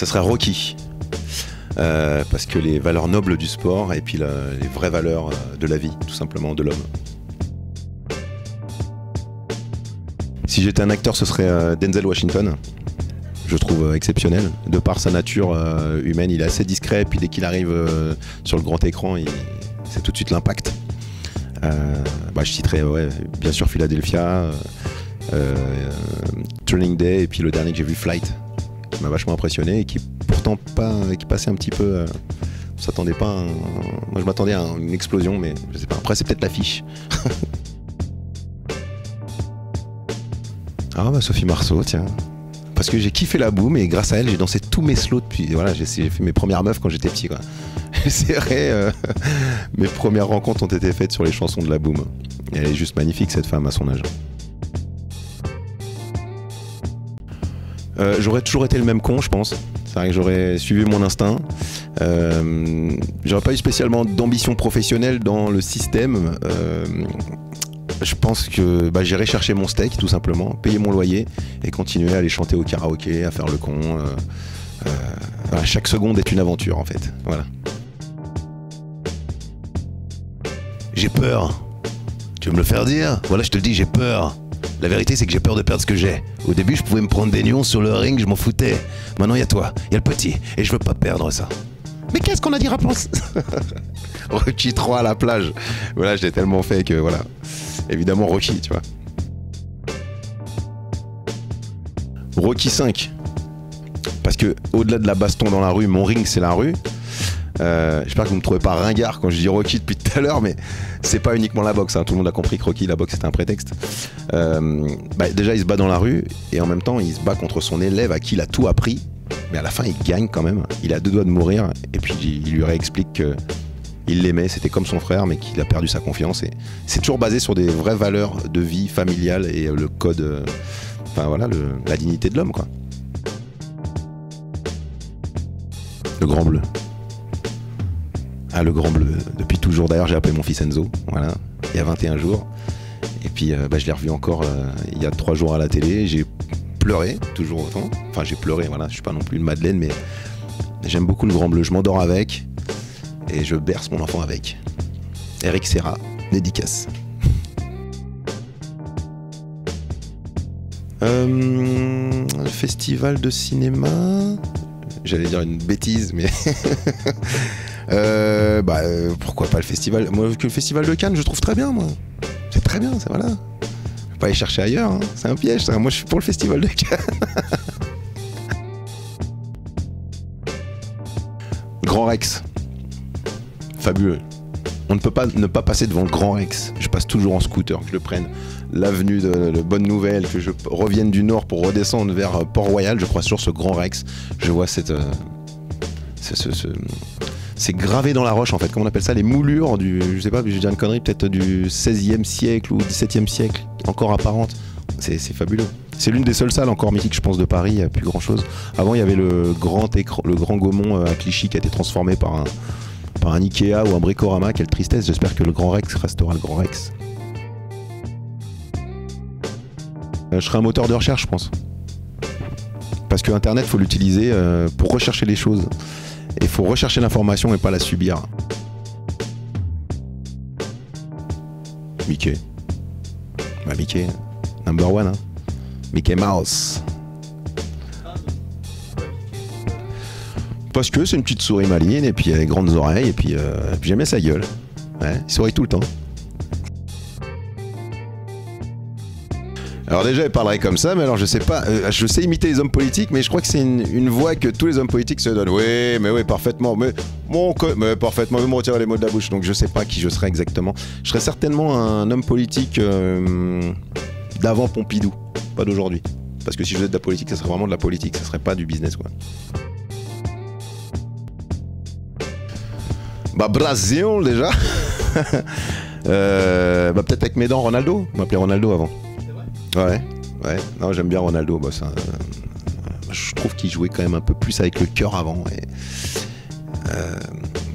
serait Rocky. Parce que les valeurs nobles du sport et puis les vraies valeurs de la vie, tout simplement, de l'homme. Si j'étais un acteur, ce serait Denzel Washington. Je trouve exceptionnel. De par sa nature humaine, il est assez discret, puis dès qu'il arrive sur le grand écran, c'est tout de suite l'impact. Je citerai bien sûr Philadelphia, Training Day, et puis le dernier que j'ai vu, Flight, qui m'a vachement impressionné et qui pourtant qui passait un petit peu. On s'attendait pas. Moi je m'attendais à une explosion, mais je sais pas. Après c'est peut-être l'affiche. Sophie Marceau, tiens. Parce que j'ai kiffé la boum et grâce à elle j'ai dansé tous mes slows depuis. Voilà, j'ai fait mes premières meufs quand j'étais petit, quoi. C'est vrai, mes premières rencontres ont été faites sur les chansons de la boum. Elle est juste magnifique, cette femme, à son âge. J'aurais toujours été le même con, je pense. C'est vrai que j'aurais suivi mon instinct. J'aurais pas eu spécialement d'ambition professionnelle dans le système. Je pense que j'irai chercher mon steak, tout simplement, payer mon loyer et continuer à aller chanter au karaoké, à faire le con. Chaque seconde est une aventure, en fait. Voilà. J'ai peur. Tu veux me le faire dire? Voilà, je te le dis, j'ai peur. La vérité, c'est que j'ai peur de perdre ce que j'ai. Au début, je pouvais me prendre des nions sur le ring, je m'en foutais. Maintenant, il y a toi, il y a le petit, et je veux pas perdre ça. Mais qu'est-ce qu'on a dit, rappelons? Rocky 3 à la plage. Voilà, je l'ai tellement fait que voilà. Évidemment, Rocky, tu vois. Rocky 5. Parce que, au-delà de la baston dans la rue, mon ring, c'est la rue. J'espère que vous me trouvez pas ringard quand je dis Rocky depuis tout à l'heure, mais c'est pas uniquement la boxe, hein. Tout le monde a compris que Rocky, la boxe, c'était un prétexte. Déjà, il se bat dans la rue et en même temps, il se bat contre son élève à qui il a tout appris, mais à la fin, il gagne quand même. Il a deux doigts de mourir et puis il lui réexplique qu'il l'aimait, c'était comme son frère, mais qu'il a perdu sa confiance. Et c'est toujours basé sur des vraies valeurs de vie familiale et le code, la dignité de l'homme, quoi. Le Grand Bleu. Le Grand Bleu, depuis toujours. D'ailleurs, j'ai appelé mon fils Enzo, voilà, il y a 21 jours. Et puis, je l'ai revu encore il y a 3 jours à la télé. J'ai pleuré, toujours autant. Enfin, j'ai pleuré, voilà, je suis pas non plus une madeleine, mais j'aime beaucoup le Grand Bleu. Je m'endors avec et je berce mon enfant avec. Eric Serra, dédicace. Le festival de cinéma... J'allais dire une bêtise, mais... pourquoi pas le festival? Moi, que le festival de Cannes, je trouve très bien, moi. C'est très bien, ça, voilà. Je vais pas aller chercher ailleurs, hein. C'est un piège, ça. Moi, je suis pour le festival de Cannes. Grand Rex. Fabuleux. On ne peut pas ne pas passer devant le Grand Rex. Je passe toujours en scooter, que je le prenne l'avenue de Bonne Nouvelle, que je revienne du nord pour redescendre vers Port-Royal. Je croise toujours ce Grand Rex. Je vois c'est gravé dans la roche, en fait. Comment on appelle ça? Les moulures je sais pas, je vais dire une connerie, peut-être du 16e siècle ou 17e siècle, encore apparentes. C'est fabuleux. C'est l'une des seules salles encore mythiques, je pense, de Paris. Il n'y a plus grand chose. Avant, il y avait le grand Gaumont à Clichy qui a été transformé par un Ikea ou un Bricorama. Quelle tristesse. J'espère que le Grand Rex restera le Grand Rex. Je serai un moteur de recherche, je pense. Parce que Internet, faut l'utiliser pour rechercher les choses. Et il faut rechercher l'information et pas la subir. Mickey. Mickey, number one, hein. Mickey Mouse. Parce que c'est une petite souris maligne, et puis elle a des grandes oreilles, et puis j'aimais sa gueule. Ouais, il sourit tout le temps. Alors déjà, il parlerait comme ça, mais alors je sais pas, je sais imiter les hommes politiques, mais je crois que c'est une voix que tous les hommes politiques se donnent. Oui, parfaitement, mais parfaitement, me retirer les mots de la bouche, donc je sais pas qui je serais exactement. Je serais certainement un homme politique d'avant Pompidou, pas d'aujourd'hui. Parce que si je faisais de la politique, ça serait vraiment de la politique, ça serait pas du business, quoi. Brasil, déjà. Peut-être avec mes dents, Ronaldo. On m'appelait Ronaldo avant. Ouais. Non, j'aime bien Ronaldo. Je trouve qu'il jouait quand même un peu plus avec le cœur avant.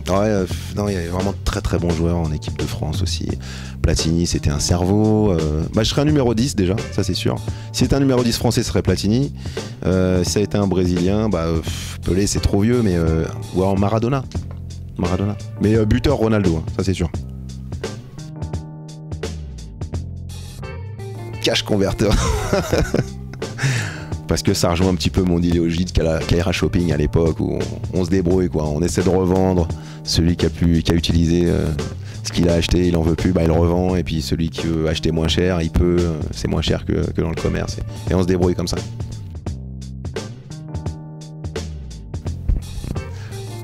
Non, il y avait vraiment de très très bons joueurs en équipe de France aussi. Platini, c'était un cerveau. Je serais un numéro 10 déjà, ça c'est sûr. Si c'était un numéro 10 français, ce serait Platini. Si ça a été un Brésilien, Pelé, c'est trop vieux, mais ou alors Maradona. Mais buteur Ronaldo, hein, ça c'est sûr. Cash converter. Parce que ça rejoint un petit peu mon idéologie de Kaira Shopping à l'époque où on se débrouille, quoi. On essaie de revendre. Celui qui a utilisé ce qu'il a acheté, il en veut plus, bah il le revend. Et puis celui qui veut acheter moins cher, il peut. C'est moins cher que dans le commerce. Et on se débrouille comme ça.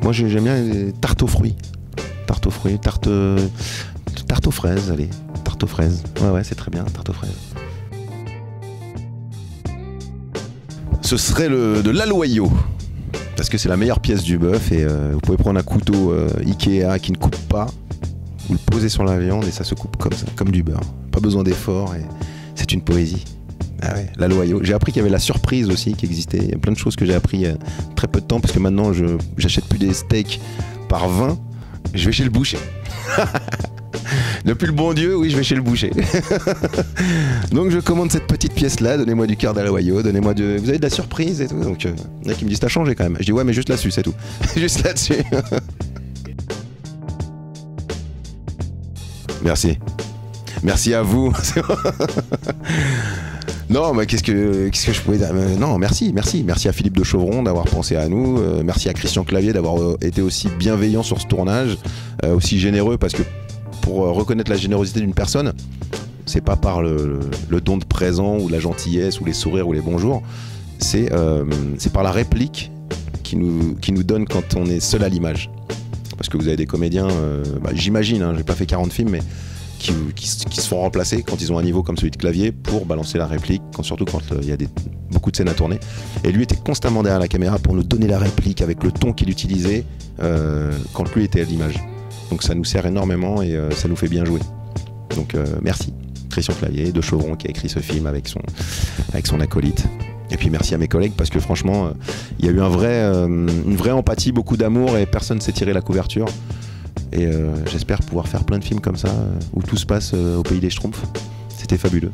Moi j'aime bien les tartes aux fruits. Tarte aux fruits, tarte aux fraises, allez. Tarte aux fraises. Ouais, c'est très bien, tarte aux fraises. Ce serait de l'aloyau, parce que c'est la meilleure pièce du bœuf et vous pouvez prendre un couteau Ikea qui ne coupe pas, vous le posez sur la viande et ça se coupe comme ça, comme du beurre. Pas besoin d'effort et c'est une poésie. Ah ouais, l'aloyau. J'ai appris qu'il y avait la surprise aussi qui existait. Il y a plein de choses que j'ai appris très peu de temps parce que maintenant j'achète plus des steaks par 20, je vais chez le boucher. Depuis le bon Dieu, oui, je vais chez le boucher. Donc je commande cette petite pièce-là, donnez-moi du cœur d'aloyau, donnez-moi de... Vous avez de la surprise et tout. Donc il y en a qui me disent, t'as changé quand même. Je dis, ouais, mais juste là-dessus, c'est tout. Juste là-dessus. Merci. Merci à vous. Non, mais qu'est-ce que je pouvais dire? Non, merci à Philippe de Chauvron d'avoir pensé à nous. Merci à Christian Clavier d'avoir été aussi bienveillant sur ce tournage, aussi généreux, parce que pour reconnaître la générosité d'une personne, c'est pas par le don de présent ou la gentillesse ou les sourires ou les bonjours, c'est par la réplique qui nous donne quand on est seul à l'image. Parce que vous avez des comédiens, j'imagine, hein, j'ai pas fait 40 films, mais qui se font remplacer quand ils ont un niveau comme celui de Clavier pour balancer la réplique, surtout quand il y a beaucoup de scènes à tourner. Et lui était constamment derrière la caméra pour nous donner la réplique avec le ton qu'il utilisait quand lui était à l'image. Donc ça nous sert énormément et ça nous fait bien jouer. Donc merci Christian Clavier de Chauvron qui a écrit ce film avec son acolyte. Et puis merci à mes collègues parce que franchement il y a eu une vraie empathie, beaucoup d'amour et personne ne s'est tiré la couverture. Et j'espère pouvoir faire plein de films comme ça où tout se passe au pays des Schtroumpfs. C'était fabuleux.